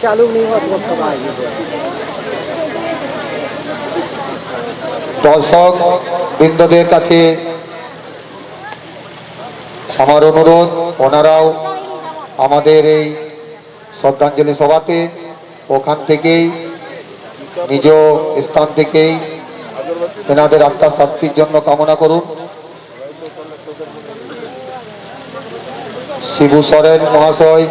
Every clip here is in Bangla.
चालू नहीं हुआ तो कब आएगी? দর্শক বৃন্দদের কাছে আমার অনুরোধ, ওনারাও আমাদের এই শ্রদ্ধাঞ্জলি সভাতে ওখান থেকেই নিজ স্থান থেকেই এনাদের আত্মার শান্তির জন্য কামনা করুন। শিবু সরেন মহাশয়,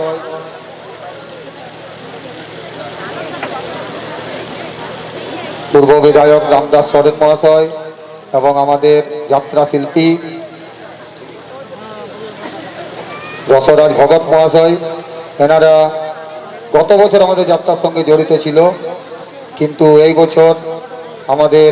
পূর্ব বিধায়ক রামদাস সরেন মহাশয় এবং আমাদের যাত্রা শিল্পী রসরাজ ভগত মহাশয়, এনারা গত বছর আমাদের যাত্রার সঙ্গে জড়িত ছিল, কিন্তু এই বছর আমাদের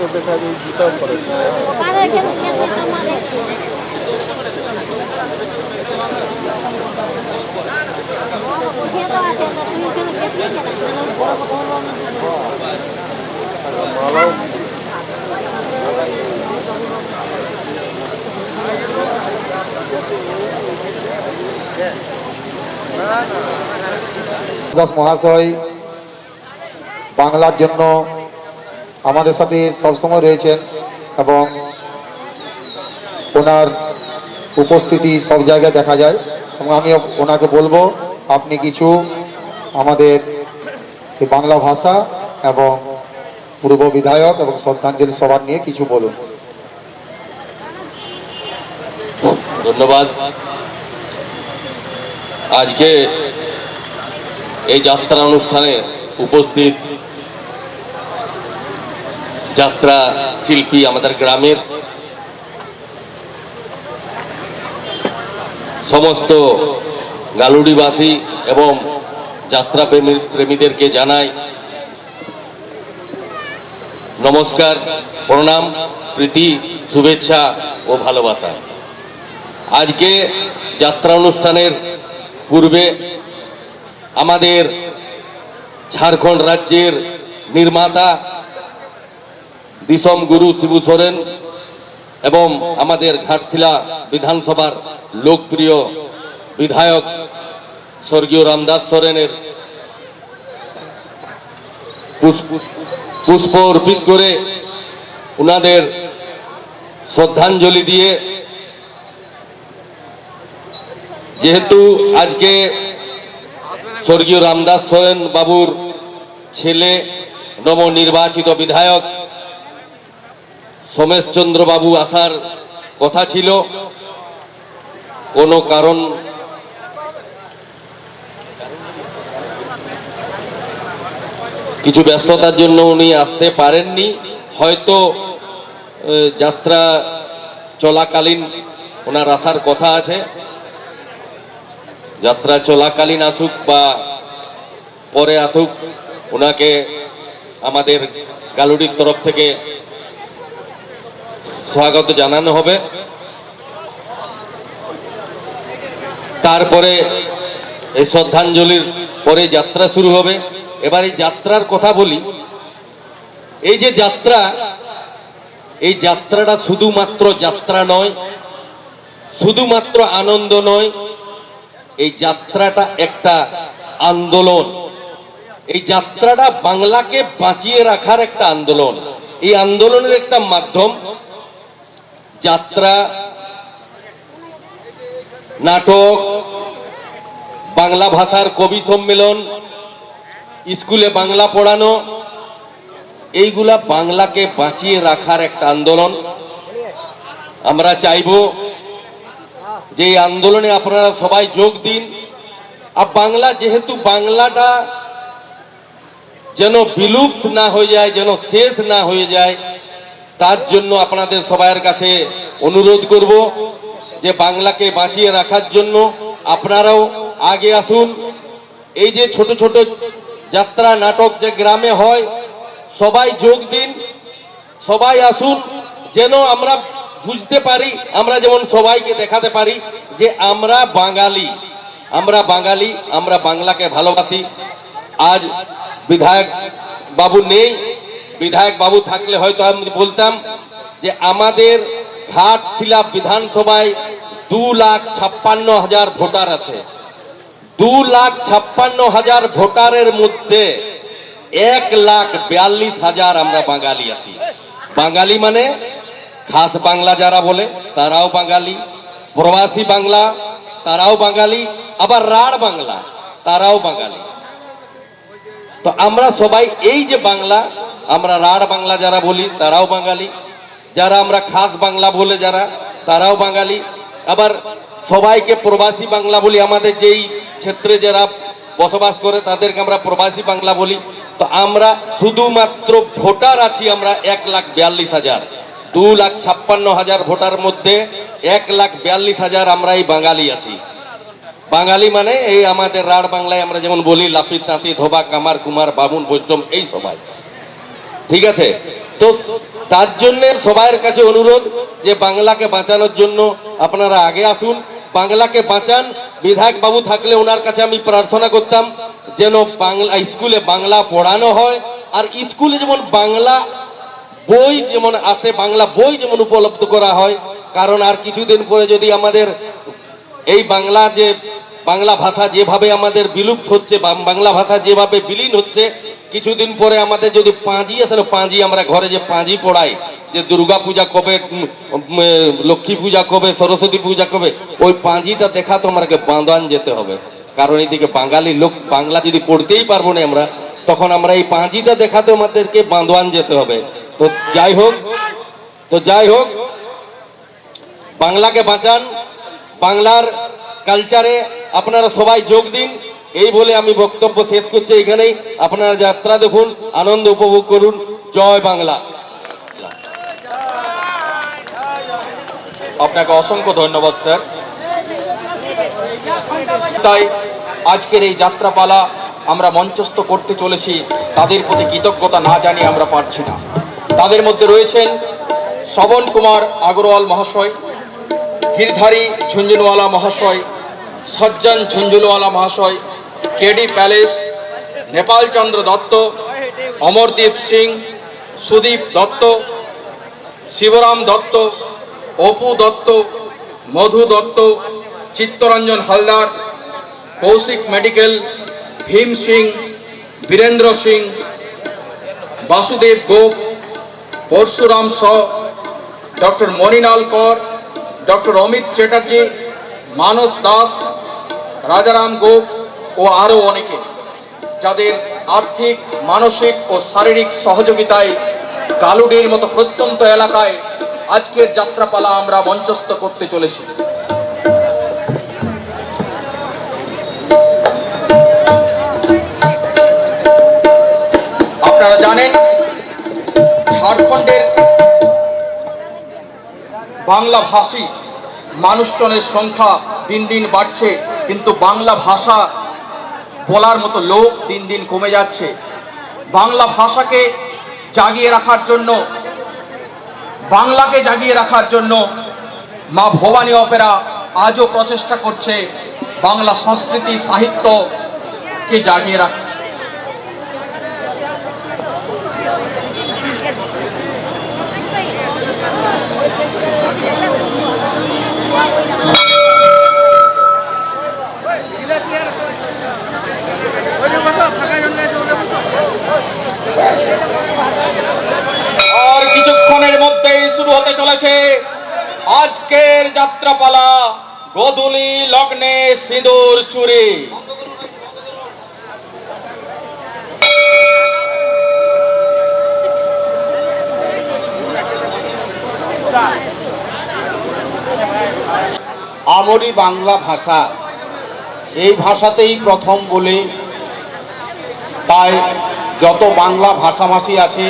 तो देखा जो जीता पड़े দাস মহাশয় বাংলার জন্য আমাদের সাথে সবসময় রয়েছেন এবং ওনার উপস্থিতি সব জায়গায় দেখা যায়, এবং আমি ওনাকে বলবো আপনি কিছু আমাদের বাংলা ভাষা এবং পূর্ব বিধায়ক এবং শ্রদ্ধাঞ্জলি সভা নিয়ে কিছু বলুন। ধন্যবাদ। আজকে এই যাত্রা অনুষ্ঠানে উপস্থিত যাত্রা শিল্পী আমাদের গ্রামের সমস্ত গালুডিবাসী এবং যাত্রা প্রেমীদেরকে জানাই নমস্কার, প্রণাম, প্রীতি, শুভেচ্ছা ও ভালোবাসা। আজকে যাত্রা অনুষ্ঠানের পূর্বে আমাদের ঝাড়খণ্ড রাজ্যের নির্মাতা দিসম গুরু শিবু সোরেন এবং আমাদের ঘাটশিলা বিধানসভার লোকপ্রিয় বিধায়ক স্বর্গীয় রামদাস সোরেনের পুষ্প অর্পিত করে ওনাদের শ্রদ্ধাঞ্জলি দিয়ে, যেহেতু আজকে স্বর্গীয় রামদাস সোরেন বাবুর ছেলে নবনির্বাচিত বিধায়ক সোমেশ চন্দ্র বাবু আসার কথা ছিল, কোনো কারণ কিছু ব্যস্ততার জন্য উনি আসতে পারেননি। হয়তো যাত্রা চলাকালীন ওনার আসার কথা আছে, যাত্রা চলাকালীন আসুক বা পরে আসুক, ওনাকে আমাদের গালুডির তরফ থেকে স্বাগত জানানো হবে। তারপরে এই শ্রদ্ধাঞ্জলির পরে যাত্রা শুরু হবে। এবার এই যাত্রার কথা বলি। এই যে যাত্রা, এই যাত্রাটা শুধুমাত্র যাত্রা নয়, শুধুমাত্র আনন্দ নয়, এই যাত্রাটা একটা আন্দোলন। এই যাত্রাটা বাংলাকে বাঁচিয়ে রাখার একটা আন্দোলন, এই আন্দোলনের একটা মাধ্যম। যাত্রা, নাটক, বাংলা ভাষার কবি সম্মেলন, স্কুলে বাংলা পড়ানো, এইগুলা বাংলাকে বাঁচিয়ে রাখার একটা আন্দোলন। আমরা চাইব যে এই আন্দোলনে আপনারা সবাই যোগ দিন। আর বাংলা, যেহেতু বাংলাটা যেন বিলুপ্ত না হয়ে যায়, যেন শেষ না হয়ে যায়, তার জন্য আপনাদের সবার কাছে অনুরোধ করব যে বাংলাকে বাঁচিয়ে রাখার জন্য আপনারাও আগে আসুন। এই যে ছোট ছোট যাত্রা নাটক যে গ্রামে হয়, সবাই যোগ দিন, সবাই আসুন, যেন আমরা বুঝতে পারি, আমরা যেমন সবাইকে দেখাতে পারি যে আমরা বাঙালি, আমরা বাঙালি, আমরা বাংলাকে ভালোবাসি। আজ বিধায়ক বাবু নেই, বিধায়ক বাবু থাকলে হয়তো আমি বলতাম যে আমাদের ঘাটশিলা বিধানসভায় 2,56,000 ভোটার আছে। 2,56,000 ভোটারের মধ্যে 1,42,000 আমরা বাঙালি আছি। বাঙালি মানে খাস বাংলা যারা বলে তারাও বাঙালি, প্রবাসী বাংলা তারাও বাঙালি, আবার রাঢ় বাংলা তারাও বাঙালি। তো আমরা সবাই এই যে বাংলা, আমরা রাঢ় বাংলা যারা বলি তারাও বাঙালি, যারা আমরা খাস বাংলা বলে যারা তারাও বাঙালি, আবার সবাইকে প্রবাসী বাংলা বলি। আমাদের যেই ক্ষেত্রে যারা বসবাস করে তাদেরকে আমরা প্রবাসী বাংলা বলি। তো আমরা শুধুমাত্র ভোটার আছি আমরা 1,42,000। 2,56,000 ভোটার মধ্যে 1,42,000 আমরা এই বাঙালি আছি। বাঙালি মানে এই আমাদের রাঢ় বাংলায় আমরা যেমন বলি লাপিত তাঁতি ধোবা কামার কুমার বামুন বৈষ্ণব এই সবাই, ঠিক আছে। তো তার জন্য সবার কাছে অনুরোধ যে বাংলাকে বাঁচানোর জন্য আপনারা আগে আসুন, বাংলাকে বাঁচান। বিধায়ক বাবু থাকলে ওনার কাছে আমি প্রার্থনা করতাম যেন বাংলা স্কুলে বাংলা পড়ানো হয়, আর স্কুলে যেমন বাংলা বই যেমন আসে, বাংলা বই যেমন উপলব্ধ করা হয়। কারণ আর কিছুদিন পরে যদি আমাদের এই বাংলা যে বাংলা ভাষা যেভাবে আমাদের বিলুপ্ত হচ্ছে, বাংলা ভাষা যেভাবে বিলীন হচ্ছে, কিছুদিন পরে আমাদের যদি পাঁজি আসে না, পাঁজি আমরা ঘরে যে পাঁজি পড়াই, যে দুর্গা পূজা কবে, লক্ষ্মী পূজা কবে, সরস্বতী পূজা কবে, ওই পাঁজিটা দেখা তো আমাকে বাঁধান যেতে হবে। কারণ এদিকে বাঙালি লোক বাংলা যদি পড়তেই পারবো না আমরা, তখন আমরা এই পাঁজিটা দেখাতে আমাদেরকে বাঁধান যেতে হবে। তো যাই হোক, বাংলাকে বাঁচান, বাংলার কালচারে আপনারা সবাই যোগ দিন। এই বলে আমি বক্তব্য শেষ করছি এখানেই। আপনারা যাত্রা দেখুন, আনন্দ উপভোগ করুন। জয় বাংলা। আপনাকে অসংখ্য ধন্যবাদ স্যার। তাই আজকের এই যাত্রাপালা আমরা মঞ্চস্থ করতে চলেছি, তাদের প্রতি কৃতজ্ঞতা না জানিয়ে আমরা পারছি না। তাদের মধ্যে রয়েছেন শ্রবণ কুমার আগরওয়াল মহাশয়, গিরধারী ঝুনঝুনওয়ালা মহাশয়, সজ্জন ঝুনঝুনওয়ালা মহাশয়, কেডি প্যালেস, নেপাল চন্দ্র দত্ত, অমরদীপ সিং, সুদীপ দত্ত, শিবরাম দত্ত, অপু দত্ত, মধু দত্ত, চিত্তরঞ্জন হালদার, কৌশিক মেডিকেল, ভীম সিং, বীরেন্দ্র সিং, বাসুদেব গোপ, পরশুরাম শ, ডক্টর মণিলাল কর, ডক্টর অমিত চ্যাটার্জি, মানস দাস, রাজারাম গোপ ও আরও অনেকে, যাদের আর্থিক, মানসিক ও শারীরিক সহযোগিতায় কালুডির মতো প্রত্যন্ত এলাকায় আজকের যাত্রাপালা আমরা মঞ্চস্থ করতে চলেছি। আপনারা জানেন ঝাড়খণ্ডের বাংলা ভাষী মানুষজনের সংখ্যা দিন দিন বাড়ছে, কিন্তু বাংলা ভাষা বলার মতো লোক দিন দিন কমে যাচ্ছে। বাংলা ভাষাকে জাগিয়ে রাখার জন্য, বাংলাকে জাগিয়ে রাখার জন্য মা ভবানী অপেরা আজও প্রচেষ্টা করছে বাংলা সংস্কৃতি সাহিত্যকে জাগিয়ে রাখতে। আর কিছুক্ষণের মধ্যেই শুরু হতে চলেছে আজকের যাত্রাপালা, গোধূলি লগ্নে সিঁদুর চুরি। আমারই বাংলা ভাষা, এই ভাষাতেই প্রথম বলে, তাই যত বাংলা ভাষাভাষী আছে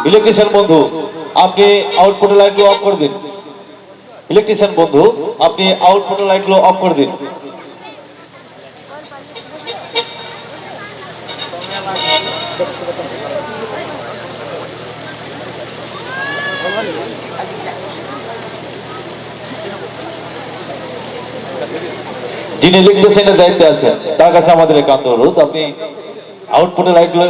ইলেকট্রিশিয়ান বন্ধু আপনি আউটপুটের লাইটগুলো অফ করে দিন। ইলেকট্রিশিয়ান বন্ধু আপনি আউটপুটের লাইটগুলো অফ করে দিন। যিনি ইলেকট্রিশিয়ানের দায়িত্বে আছেন তার কাছে আমাদের একান্ত অনুরোধ, আপনি আউটপুটের লাইটগুলো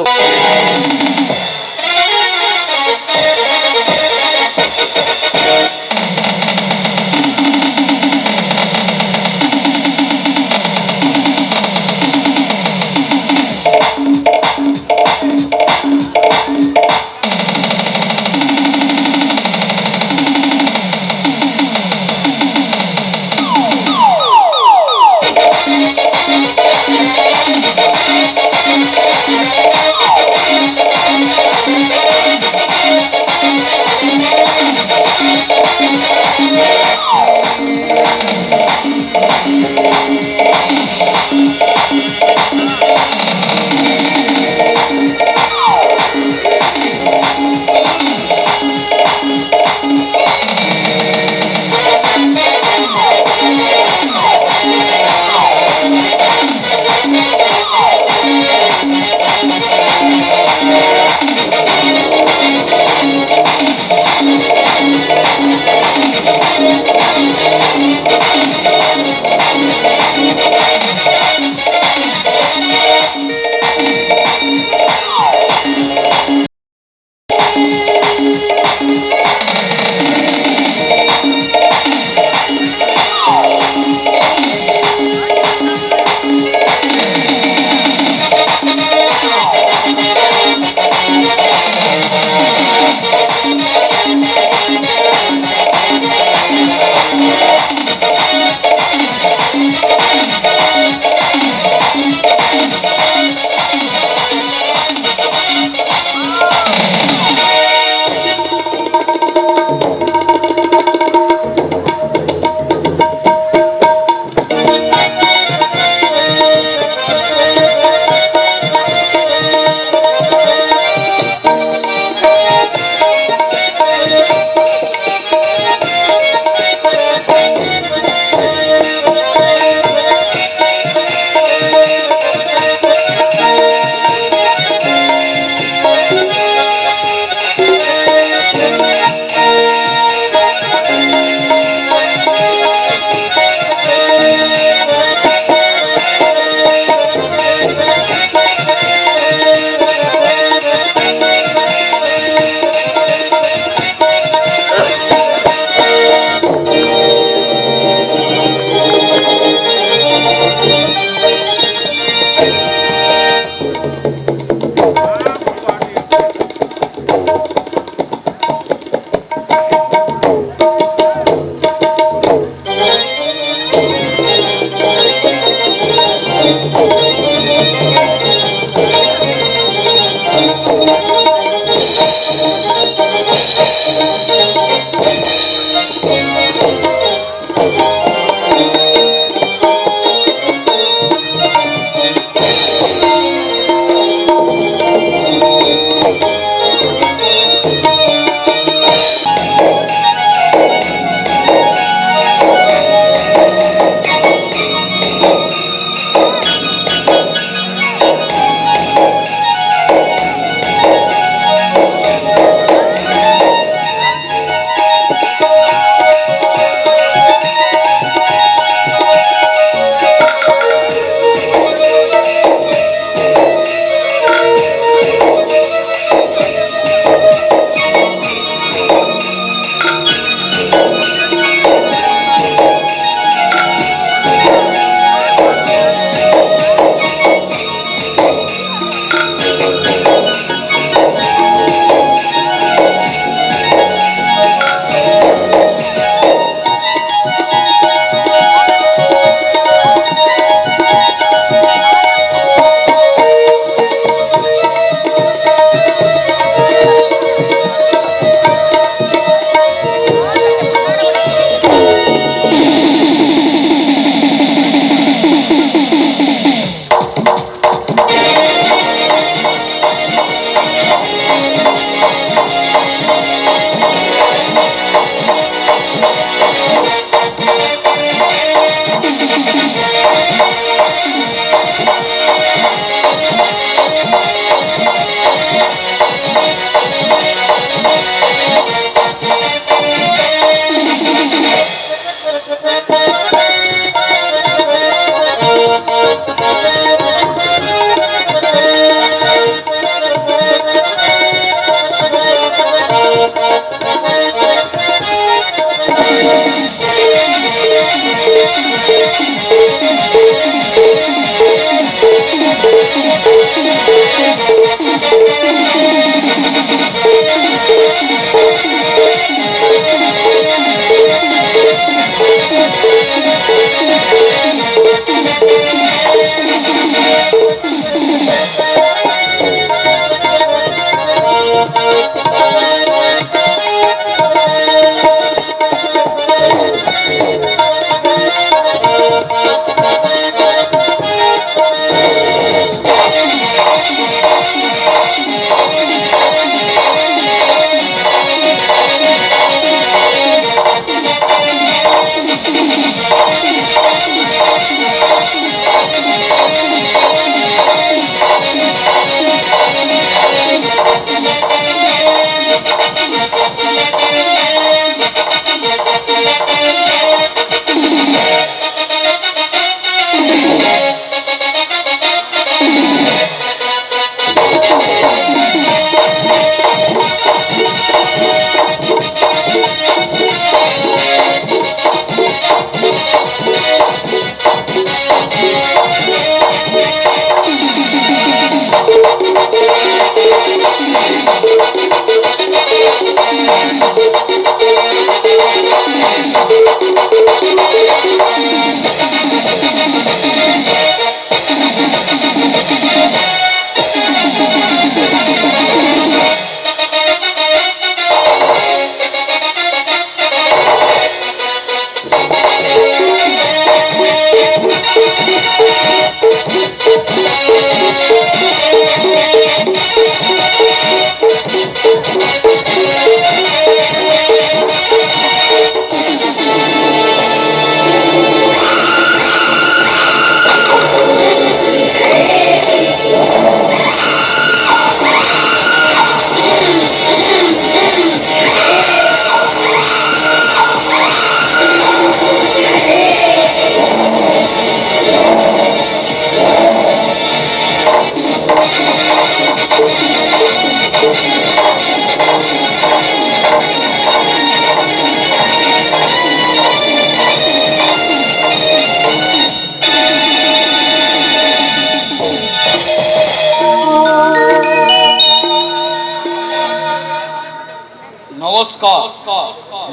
নমস্কার।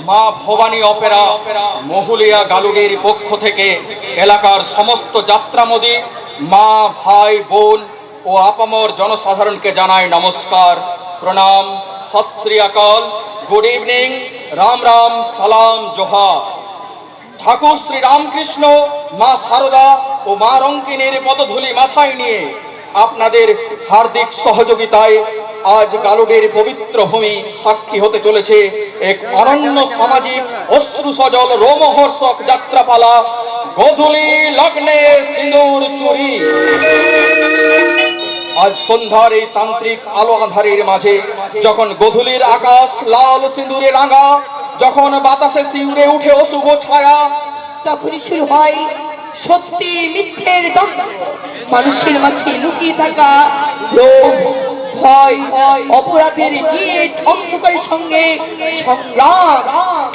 মা ভবানী অপেরা মহুলিয়া গালুডির পক্ষ থেকে এলাকার সমস্ত যাত্রামোদী মা, ভাই, বোন ও আপামর জনসাধারণকে জানাই নমস্কার, প্রণাম, সত শ্রী আকাল, গুড ইভিনিং, রাম রাম, সালাম, জোহার। ঠাকুর শ্রী রামকৃষ্ণ, মা শারদা ও মা রঙ্কিনীর পদধূলি মাথায় নিয়ে আপনাদের হার্দিক সহযোগিতায় আজ গালুডির পবিত্র ভূমি সাক্ষী হতে চলেছে এক অনন্য সামাজিক অশ্রু সজল রোমহর্ষক যাত্রাপালা, গোধূলি লগ্নে সিঁদুর চুরি। আজ সন্ধ্যার এই তান্ত্রিক আলো আঁধারের মাঝে যখন গোধূলির আকাশ লাল সিঁদুরে রাঙা, যখন বাতাসে শিউরে উঠে অশুভ ছায়া, তখনই শুরু হয় সত্যি মিথ্যের দ্বন্দ্ব। মানুষের মাঝে লুকিয়ে থাকা লোভ, ভয়, অপরাধের নিট অন্ধকারের সঙ্গে সংগ্রাম।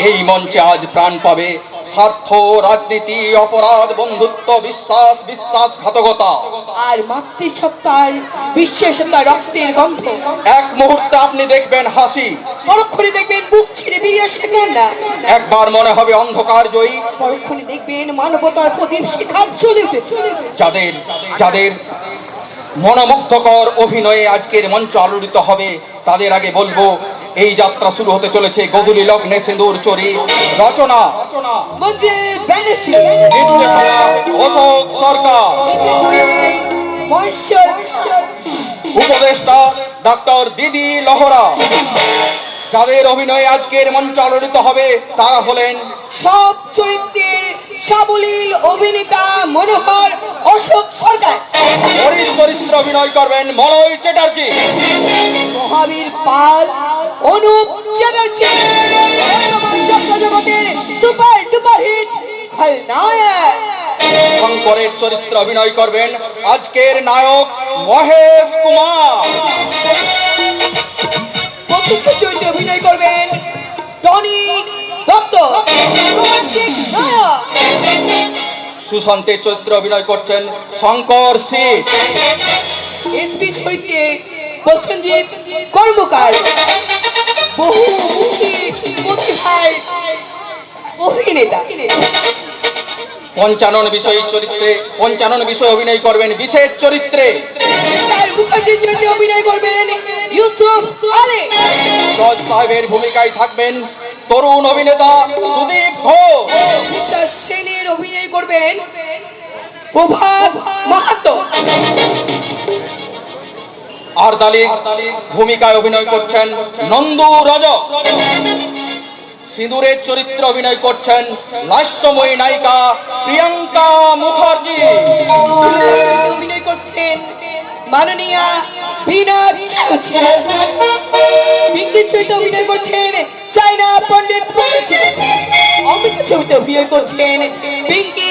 এই মঞ্চে আজ প্রাণ পাবে স্বার্থ, রাজনীতি, অপরাধ, বন্ধুত্ব, বিশ্বাস, বিশ্বাসঘাতকতা আর মাতৃসত্তার বিশ্বাসতার রক্তের গন্ধ। এক মুহূর্তে আপনি দেখবেন হাসি, পরক্ষণে দেখবেন বুক ছিঁড়ে বেরিয়ে আসে কান্না। একবার মনে হবে অন্ধকার জয়ী। পরক্ষণে দেখবেন মানবতার প্রদীপ শিখা জ্বলে উঠেছে। যাদের যাদের মনোমুগ্ধকর অভিনয়ে আজকের মঞ্চ আলোড়িত হবে, তাদের আগে বলবো এই যাত্রা শুরু হতে চলেছে গোধূলি লগ্নে সিঁদুর চুরি। রচনা মঞ্চে ব্যানার্জি, নির্দেশনা অশোক সরকার, মহেশ্বর, উপদেষ্টা ডক্টর দিদি লহরা। যাদের অভিনয়ে আজকের মঞ্চ আলোড়িত হবে তারা হলেন সব চরিত্রের সাবলীল অভিনেতা মনোহর অশোক সরকার, হরিশ চরিত্রে অভিনয় করবেন মলয় চ্যাটার্জি, মহাবীর পাল, অনুপ চ্যাটার্জি, জগতের সুপার ডুপার হিট খলনায়ক। শঙ্করের চরিত্রে অভিনয় করবেন আজকের নায়ক মহেশ কুমার। প্রত্যেক চরিত্রে অভিনয় করবেন টনি দত্ত, রোমান্টিক নায়ক। সুশান্তের চরিত্রে অভিনয় করছেন শঙ্কর সিং। এসপি চরিত্রে প্রসেনজিৎ কর্মকার, বহুমুখী প্রতিভার অভিনেতা। পঞ্চানন বিষয়ে অভিনয় করবেন বিশেষ চরিত্রে স্যার মুখার্জির চরিত্রে অভিনয় করবেন ইউসুফ আলী। জজ সাহেবের ভূমিকায় থাকবেন তরুণ অভিনেতা সুদীপ ঘোষ। মিস্টার সেনের অভিনয় করবেন প্রভাত মাহাতো। আর দালির ভূমিকায় অভিনয় করছেন নন্দু রজক। সিঁদুরের চরিত্রে অভিনয় করছেন লাস্যময়ী নায়িকা প্রিয়াঙ্কা মুখার্জি। অভিনয় করছেন মাননীয়া বীণা চ্যাটার্জি। পিঙ্কি চরিত্রে অভিনয় করছেন চায়না পণ্ডিত মুখার্জি। অমৃতা চরিত্রে অভিনয় করছেন পিঙ্কি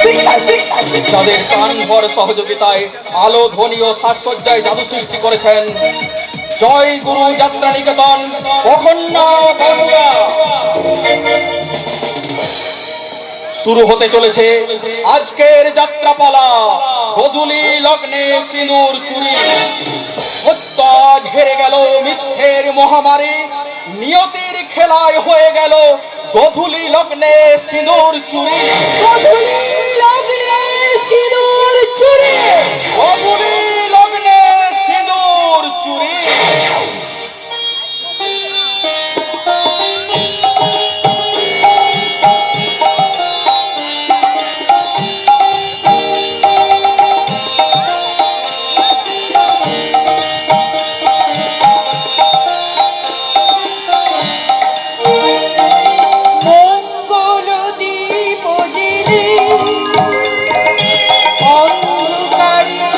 বিশ্বাস। তাদের প্রাণভর সহযোগিতায় আলো, ধ্বনি ও সাজসজ্জায় জাদু সৃষ্টি করেছেন জয় গুরু যাত্রা নিকেতন অখন্ডা বাংলা। শুরু হতে চলেছে আজকের যাত্রাপালা, গোধূলি লগ্নে সিঁদুর চুরি। সত্য আজ হেরে গেল মিথ্যের মহামারী, নিয়তির খেলায় হয়ে গেল গোধূলি লগ্নে সিঁদুর চুরি। গোধূলি লগ্নে সিঁদুর চুরি, গোধূলি লগ্নে সিঁদুর চুরি। মঙ্গল দীপ জ্বেলে অন্ধকারে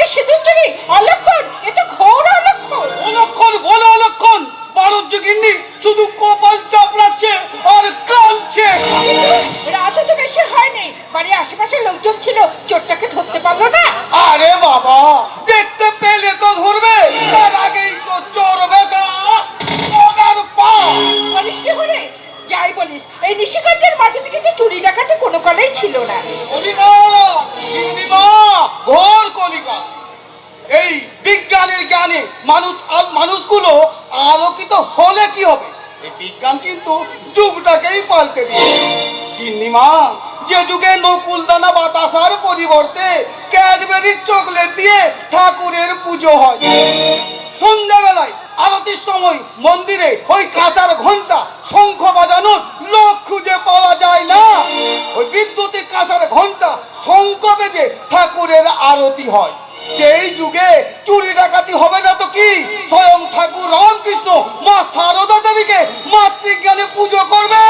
আমার সিঁদুর চুরি অলক্ষণ, এ তো ঘোর অলক্ষণ। অলক্ষণ বলে অলক্ষণ, বারোর যুগিনী শুধু কপাল চাপড়াচ্ছে আর কাঁদছে। রাত তো বেশি হয়নি, বাড়ির আশেপাশে লোকজন ছিল, চোরটাকে ধরতে পারলো না। আরে বাবা, দেখতে পেলে তো ধরবে, তার আগেই তো চোর বেটা ওগার পা। বলিস কি হলে যাই বলিস, এই নিশিকান্তের মাটি থেকে তো চুরি ডাকাতি কোনো কালেই ছিল না। কলিকা, গিন্নিমা, ঘোর কলিকা। এই বিজ্ঞানের জ্ঞানে মানুষগুলো আলোকিত হলে কি হবে? এই বিজ্ঞান কিন্তু যুগটাকেই পাল্টে দিয়েছে। গিন্নিমা, যে যুগে নকুলদানা বাতাসার পরিবর্তে ক্যাডবেরির চকলেট দিয়ে ঠাকুরের পুজো হয়, সন্ধ্যাবেলায় আরতির সময় মন্দিরে ওই কাঁচার ঘন্টা শঙ্খ বাজানোর লোক খুঁজে পাওয়া যায় না, ওই বিদ্যুতিক কাঁচার ঘন্টা শঙ্খ বেজে ঠাকুরের আরতি হয়। সেই যুগে চুরি ডাকাতি হবে না তো কি? স্বয়ং ঠাকুর রামকৃষ্ণ মা সারদা দেবীকে মাতৃজ্ঞানে পুজো করবে।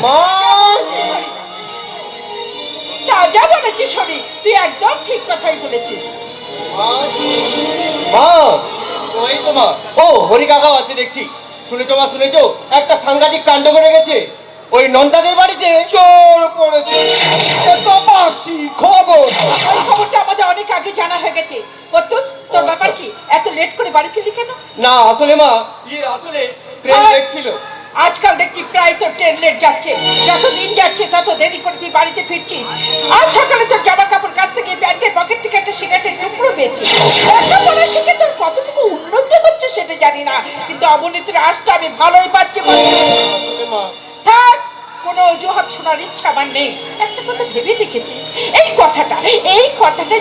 মা, তা যা বলেছিস হরি, তুই একদম ঠিক কথাই বলেছিস। মা, ওই তো মা, ও হরি কাকাও আছে দেখছি। শুনেছো মা, শুনেছো একটা সাংঘাতিক কাণ্ড করে গেছে ওই নন্দাদের বাড়িতে। চোর পড়েছে, এ তো বাসি খবর। ওই খবরটা আমাদের অনেক আগে জানা হয়ে গেছে। কদ্দুস, তোর ব্যাপার কি? এত লেট করে বাড়ি ফিরলি কেন? না আসলে মা, আসলে ট্রেন লেট ছিল। আজকাল দেখছি প্রায় তো ট্রেন লেট যাচ্ছে, যত দিন যাচ্ছে তত দেরি করে তুই বাড়িতে ফিরছিস। আজ সকালে তোর জামা কাপড় কাছ থেকে প্যান্টের পকেট থেকে একটা সিগারেটের টুকরো পেয়েছিস। লেখাপড়া শিখে তোর কতটুকু উন্নতি হচ্ছে সেটা জানি না, কিন্তু অবনীতির আশটা আমি ভালোই পাচ্ছি। মা, থাক, কোনো অজুহাত শোনার ইচ্ছা আমার নেই। একটা কথা ভেবে দেখেছিস, এই কথাটা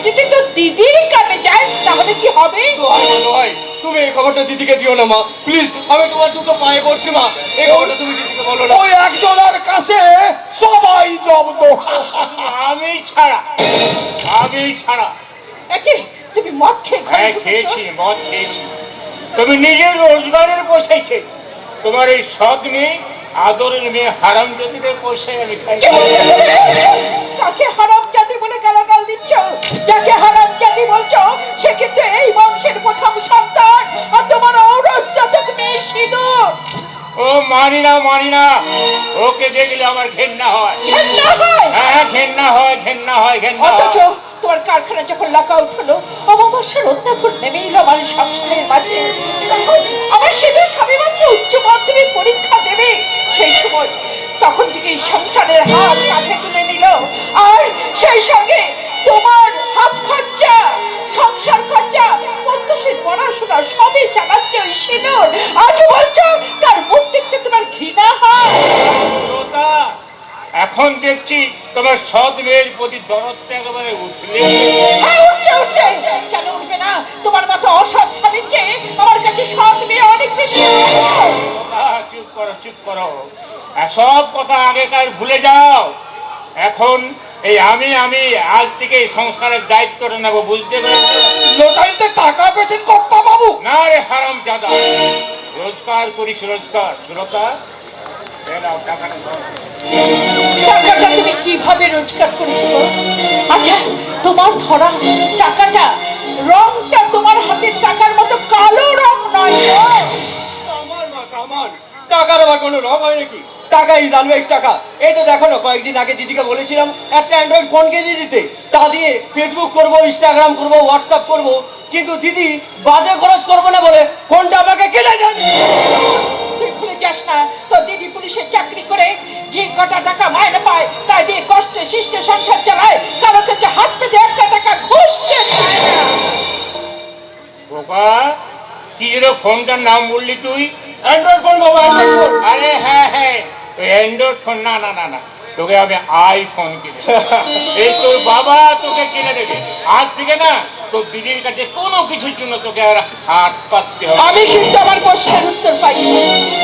যদি তোর দিদির কানে যায় তাহলে কি হবে? নয়, তুমি এই খবরটা দিদিকে দিও না মা, প্লিজ। আমি তোমার দুটো পায়ে পড়ছি মা, এই খবরটা তুমি দিদিকে বলো না। ওই একজনের কাছে সবাই জব্দ, আমি ছাড়া। একে তুমি মদ খেয়ে ঘরে হ্যাঁ, ঢুকেছো? খেয়েছি, মদ খেয়েছি। তুমি নিজের রোজগারের বসেছে, তোমার এই সৎ মেয়ে, আদরের মেয়ে হারামজাদিদের পয়সায় আমি খাই। কাকে হারামজাদি বলে গালাগাল দিচ্ছ? যাকে হারামজাদি বলছো সে কিন্তু এই বংশের প্রথম সন্তান, আর তোমার ঔরস জাতক মেয়ে সিঁদুর। ও মানি না, ওকে দেখলে আমার ঘেন্না হয়। ঘেন্না হয়? হ্যাঁ, ঘেন্না হয়। অথচ তোমার কারখানা যখন লক আউট হলো, অমাবস্যার অধ্যাপন নেমে এলো আমার সংসারের মাঝে, তখন আমার সিঁদুর সবেমাত্র উচ্চ মাধ্যমিক পরীক্ষা দেবে। সেই সময় তখন থেকে সংসারের হাত কাঁধে তুলে নিল, আর সেই সঙ্গে তোমার হাত খরচা, সংসার খরচা, প্রত্যেকের পড়াশোনা সবই চালাচ্ছে ওই সিঁদুর। আজ বলছো তার মুখ দেখতে তোমার ঘৃণা হয়? শ্রোতা, এখন দেখছি তোমার সৎ মেয়ের প্রতি দরদটা একেবারে উঠলে। হ্যাঁ, উঠছে। কেন উঠবে না? তোমার মতো অসৎ স্বামীর চেয়ে আমার কাছে সৎ মেয়ে অনেক বেশি। চুপ করো, সব কথা আগেকার ভুলে যাও। এখন এই আমি আজ থেকে সংসারের দায়িত্বটা নেবো, বুঝতে পেরেছো? লোটাইতে টাকা পেয়েছেন কর্তা বাবু? না রে হারামজাদা, রোজগার করিস রোজগার। শ্রোতা, টাকাটা দাও। টাকাটা তুমি কিভাবে রোজগার করেছো? আচ্ছা, তোমার ধরা টাকাটা, রংটা তোমার হাতের টাকার মতো কালো রং নয়। আমার টাকার আবার কোনো রং হয় নাকি? টাকা ইজ অলওয়েজ টাকা। এই তো দেখো না, কয়েকদিন আগে দিদিকে বলেছিলাম একটা অ্যান্ড্রয়েড ফোন কিনে দিতে, তা দিয়ে ফেসবুক করবো, ইনস্টাগ্রাম করবো, হোয়াটসঅ্যাপ করবো, কিন্তু দিদি বাজে খরচ করবো না বলে ফোনটা আমাকে কিনে দেন। তুই ভুলে যাস না, তোর দিদি পুলিশের চাকরি করে যে কটা টাকা মাইনে পায় তাই দিয়ে কষ্টে শিষ্টে সংসার চালায়, কারো কাছে হাত পেতে একটা টাকা ঘুষছে খায় না। বোকা, কি যেন ফোনটার নাম বললি তুই? অ্যান্ড্রয়েড ফোন বাবা, অ্যান্ড্রয়েড ফোন। আরে হ্যাঁ, ওই অ্যান্ড্রয়েড ফোন না, তোকে আমি আইফোন কিনে দেব। এই তোর বাবা তোকে কিনে দেবে। আজ থেকে না তোর দিদির কাছে কোনো কিছুর জন্য তোকে আর হাত পাততে হবে। আমি কিন্তু আমার প্রশ্নের উত্তর পাই।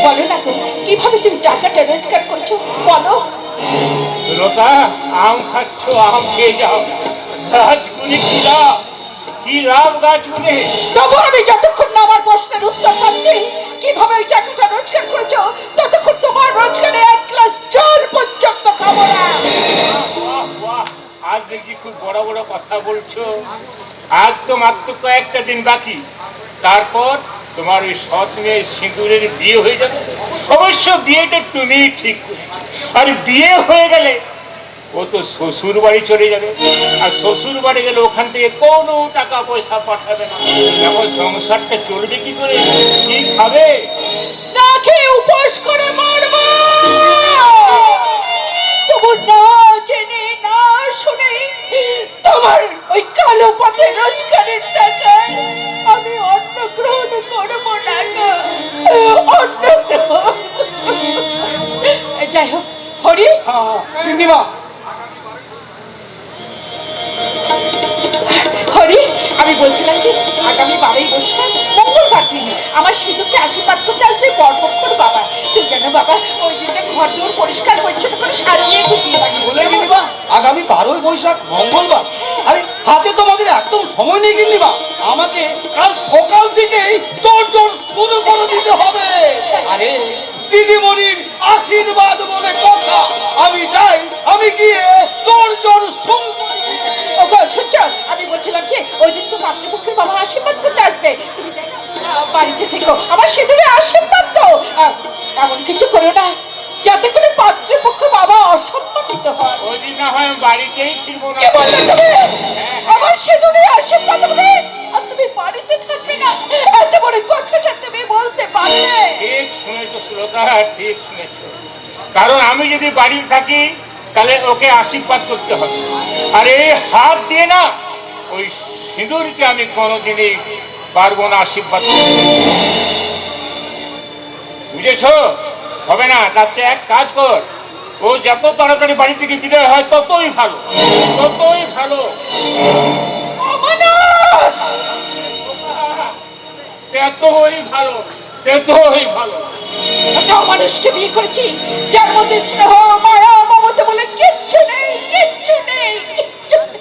বলো না তো, কিভাবে তুমি টাকাটা রোজগার করছো বলো? শ্রোতা, আম খাচ্ছ, আম খেয়ে যাও। গাছগুলি কি লাভ গাছগুলি? তবু আমি যতক্ষণ না আমার প্রশ্নের উত্তর পাচ্ছি কিভাবে ওই টাকাটা রোজগার করেছো, ততক্ষণ তোমার রোজগারে এক গ্লাস জল পর্যন্ত খাবো না। বাহ, আজ দেখি খুব বড় বড় কথা বলছো। আজ তো মাত্র কয়েকটা দিন বাকি, তারপর তোমার ওই সৎ মেয়ে সিঁদুরের বিয়ে হয়ে যাবে। অবশ্য বিয়েটা তুমি ঠিক করেছো, আর বিয়ে হয়ে গেলে ও তো শ্বশুর বাড়ি চলে যাবে, আর শ্বশুর বাড়ি গেলে ওখান থেকে কোনো টাকা পয়সা পাঠাবে না। এখন সংসারটা চলবে কি করে, কি খাবে? না খেয়ে উপোস করে মরবো। তবু না জেনে না শুনে তোমার ওই কালো পথে রোজগারের টাকায় আমি অন্ন গ্রহণ করবো না গো, অন্ন গ্রহণ। যাই হোক হরি, দিদিমা হরি, আমি বলছিলাম কি আগামী 12ই বৈশাখ মঙ্গলবার দিন আমার সিঁদুরকে আশীর্বাদ করতে আসবে বরপক্ষর বাবা। তুই জানো বাবা, ওই দিনটা ঘর দূর পরিষ্কার পরিচ্ছন্ন করে সাজিয়ে গুছিয়ে রাখি। বলে দিদিমা আগামী 12ই বৈশাখ মঙ্গলবার, আরে হাতে তো আমাদের একদম সময় নেই দিদিমা, আমাকে কাল সকাল থেকেই তোড়জোড় শুরু করে দিতে হবে। আরে দিদিমণির আশীর্বাদ বলে কথা, আমি যাই, আমি গিয়ে তোড়জোড় শুরু করে দিই। ওগো শুনছ, আমি বলছিলাম কি ওই দিন তো পাত্রপক্ষের বাবা আশীর্বাদ করতে আসবে, তুমি বাড়িতে থেকো, আমার সিঁদুরে আশীর্বাদ তো। এমন কিছু করো না যাতে করে পাত্রপক্ষ বাবা অসম্মানিত হয়। ওই দিন না হয় আমি বাড়িতেই ফিরবো না। কে বললে তুমি আমার সিঁদুরে আশীর্বাদ হবে আর তুমি বাড়িতে থাকবে না? এত বড় কথাটা তুমি বলতে পারলে? ঠিক শুনেছো সুলতা, ঠিক শুনেছো। কারণ আমি যদি বাড়ি থাকি তাহলে ওকে আশীর্বাদ করতে হবে, আর এই হাত দিয়ে না ওই সিঁদুরকে আমি কোনোদিনই পারবো না আশীর্বাদ করতে। বুঝেছ? হবে না। তার চেয়ে এক কাজ কর, ও যত তাড়াতাড়ি বাড়ি থেকে বিদায় হয় ততই ভালো, ততই ভালো। অমানুষ! ততই ভালো, ততই ভালো। একটা অমানুষকে বিয়ে করেছি যার মধ্যে স্নেহ মায়া মমতা বলে কিচ্ছু নেই, কিচ্ছু নেই।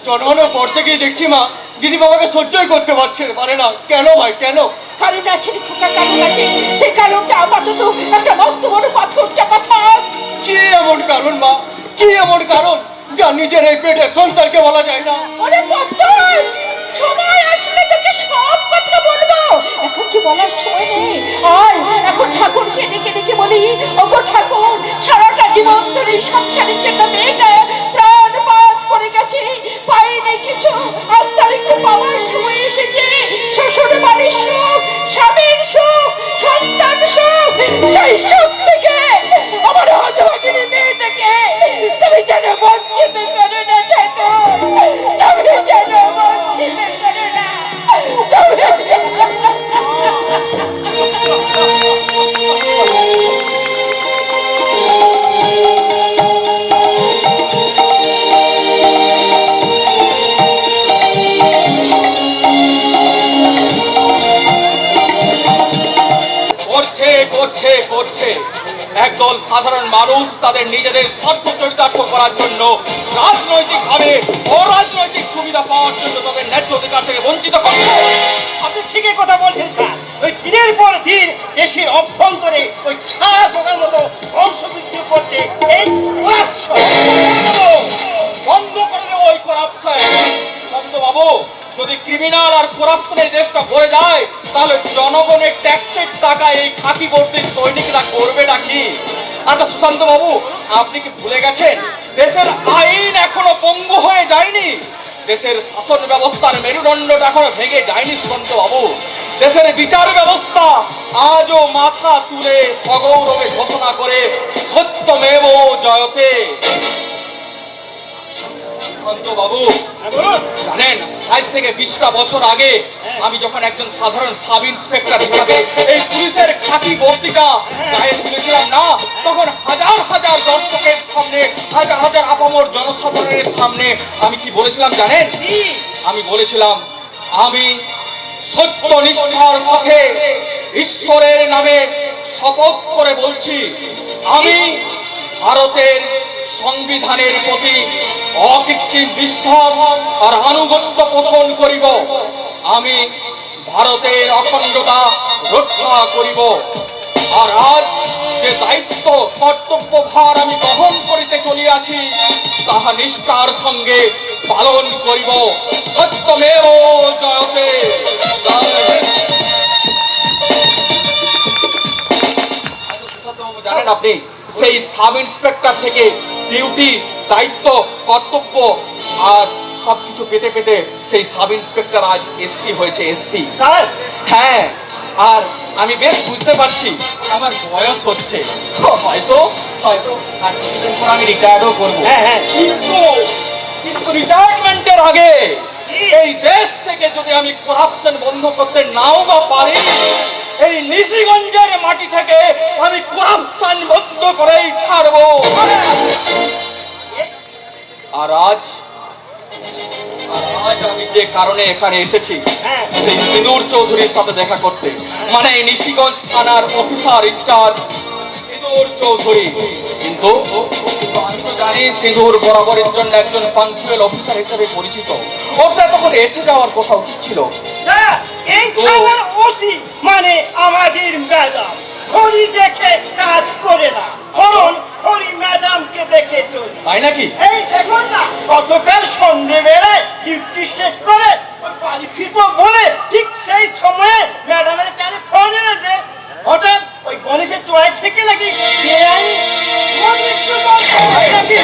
জন্মানোর পর থেকেই দেখছি মা দিদি বাবাকে সহ্যই করতে পারে না। কেন ভাই, কেন? কারণ আছে রে খোকা, কারণ আছে। সেই কারণটা আপাতত একটা মস্ত বড় পাথর চাপা থাক। কি এমন কারণ মা, কি এমন কারণ যা নিজের এই পেটের সন্তানকে বলা যায় না? ওরে পদ্মাস, সময় আসলে তোকে সব কথা বলবো, এখন কি বলার সময় নেই। আর এখন ঠাকুরকে ডেকে ডেকে বলি, ওগো ঠাকুর, সারাটা জীবন ধরে এই সংসারের জন্য মেয়েটা প্রাণপাত করে গেছে, পাইনি কিছু, আজ তার একটু পাওয়ার সময় এসেছে। শ্বশুর বাড়ির সুখ, স্বামীর সুখ, সন্তান সুখ, সেই সুখ থেকে আমার হতভাগিনী মেয়েটাকে তুমি যেন বঞ্চিত করো না ঠাকুর, তুমি যেন বঞ্চিত করো না, করছে একদল সাধারণ মানুষ তাদের নিজেদের স্বার্থ চরিতার্থ করার জন্য রাজনৈতিকভাবে অরাজনৈতিক সুবিধা পাওয়ার জন্য তাদের ন্যায্য অধিকার থেকে বঞ্চিত করছে। আপনি ঠিকই কথা বলছেন স্যার। ওই দিনের পর দিন দেশের অভ্যন্তরে ওই ছায়া পোকার মতো বংশবৃদ্ধি করছে এই করাপশন। বন্ধ করে দেবো ওই করাপশন। বাবু, যদি ক্রিমিনাল আর করাপশনের দেশটা ভরে যায় তাহলে জনগণের ট্যাক্সের টাকা এই খাকি বর্তির সৈনিকরা করবে নাকি? আচ্ছা সুশান্ত বাবু, আপনি কি ভুলে গেছেন দেশের আইন এখনো পঙ্গু হয়ে যায়নি? দেশের শাসন ব্যবস্থার মেরুদণ্ডটা এখনো ভেঙে যায়নি সুশান্ত বাবু। দেশের বিচার ব্যবস্থা আজও মাথা তুলে সগৌরবে ঘোষণা করে সত্যমেব জয়তে। বাবু জানেন, আজ থেকে 20টা বছর আগে আমি যখন একজন সাধারণ সাব ইন্সপেক্টর হিসাবে এই পুলিশের খাকি বর্তিকা গায়ে তুলেছিলাম না, তখন হাজার হাজার দর্শকের সামনে, হাজার হাজার আপামর জনসাধারণের সামনে আমি কি বলেছিলাম জানেন? আমি বলেছিলাম, আমি সত্যনিষ্ঠার সাথে ঈশ্বরের নামে শপথ করে বলছি, আমি ভারতের সংবিধানের প্রতি অকৃত্রিম বিশ্বাস আর আনুগত্য পোষণ করিব। আমি ভারতের অখণ্ডতা রক্ষা করিব। আর আজ যে দায়িত্ব কর্তব্য ভার আমি গ্রহণ করিতে চলিয়াছি তাহা নিষ্ঠার সঙ্গে পালন করিব। সত্যমেব জয়তে। জানেন আপনি, সেই সাব ইন্সপেক্টর থেকে ডিউটি, দায়িত্ব, কর্তব্য আর সবকিছু পেতে পেতে সেই সাব ইন্সপেক্টর আজ এসপি হয়েছে, এসপি। স্যার, হ্যাঁ, আর আমি বেশ বুঝতে পারছি আমার বয়স হচ্ছে, হয়তো হয়তো আর কিছুদিন পর আমি রিটায়ার্ডও করবো। হ্যাঁ হ্যাঁ, কিন্তু রিটায়ারমেন্টের আগে এই দেশ থেকে যদি আমি করাপশন বন্ধ করতে নাও বা পারি, এই নিশিগঞ্জের মাটি থেকে আমি করাপশন বন্ধ করেই ছাড়বো। আর আজ আমি যে কারণে এখানে এসেছি, সেই সিঁদুর চৌধুরীর সাথে দেখা করতে, মানে এই নিশিগঞ্জ থানার অফিসার ইনচার্জ সিঁদুর চৌধুরী। কিন্তু আমি তো জানি সিঁদুর বরাবরের জন্য একজন পাঞ্চুয়াল অফিসার হিসেবে পরিচিত। ওটা তখন এসে যাওয়ার কথা উচিত ছিল। স্যার, এই থানার ওসি মানে আমাদের ম্যাডাম খড়ি দেখে কাজ করে না, বরং খড়ি ম্যাডামকে দেখে চলে। তাই নাকি? এই দেখুন না, গতকাল সন্ধ্যেবেলায় ডিউটি শেষ করে ওই বাড়ি ফিরবো বলে ঠিক সেই সময়ে ম্যাডামের কানে ফোন এনেছে। হঠাৎ ওই গণেশের চোয়াই থেকে নাকি বেআইনি মদ বিক্রি করছে নাকি।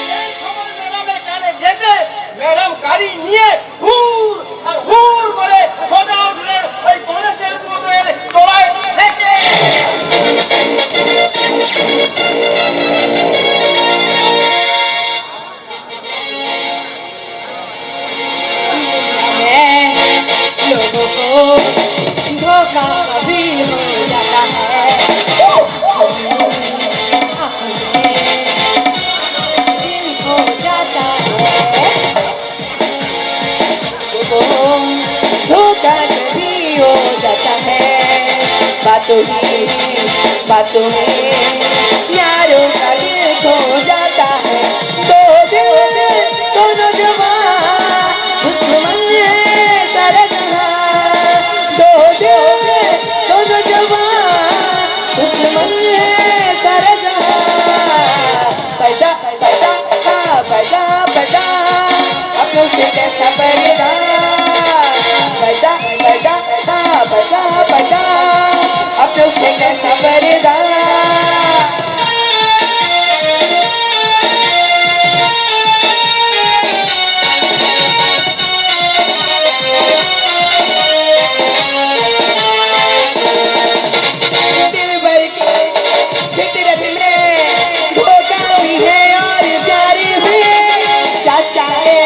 সেই খবর ম্যাডামের কানে যেতে ম্যাডাম গাড়ি নিয়ে হুর আর হুর করে সোজা উঠলেন ওই গণেশের মদের চোয়াই থেকে। लोगों को धोखा कभी हो जाता है, आंखों में दिल खो जाता है। लोगों को धोखा कभी हो जाता है, बातों में यारों का दिल खो जाता है। दो दिल दोनों जवान दुश्मन है सारा जहां, दो दिल दोनों जवान दुश्मन है सारा जहां। पैदा पैदा हाँ पैदा पैदा अपनों से कैसा पर्दा, पैदा पैदा हाँ पैदा पैदा अपनों से कैसा पर्दा। दिल भर के फितरत में धोखा भी है और प्यार भी है, चाहे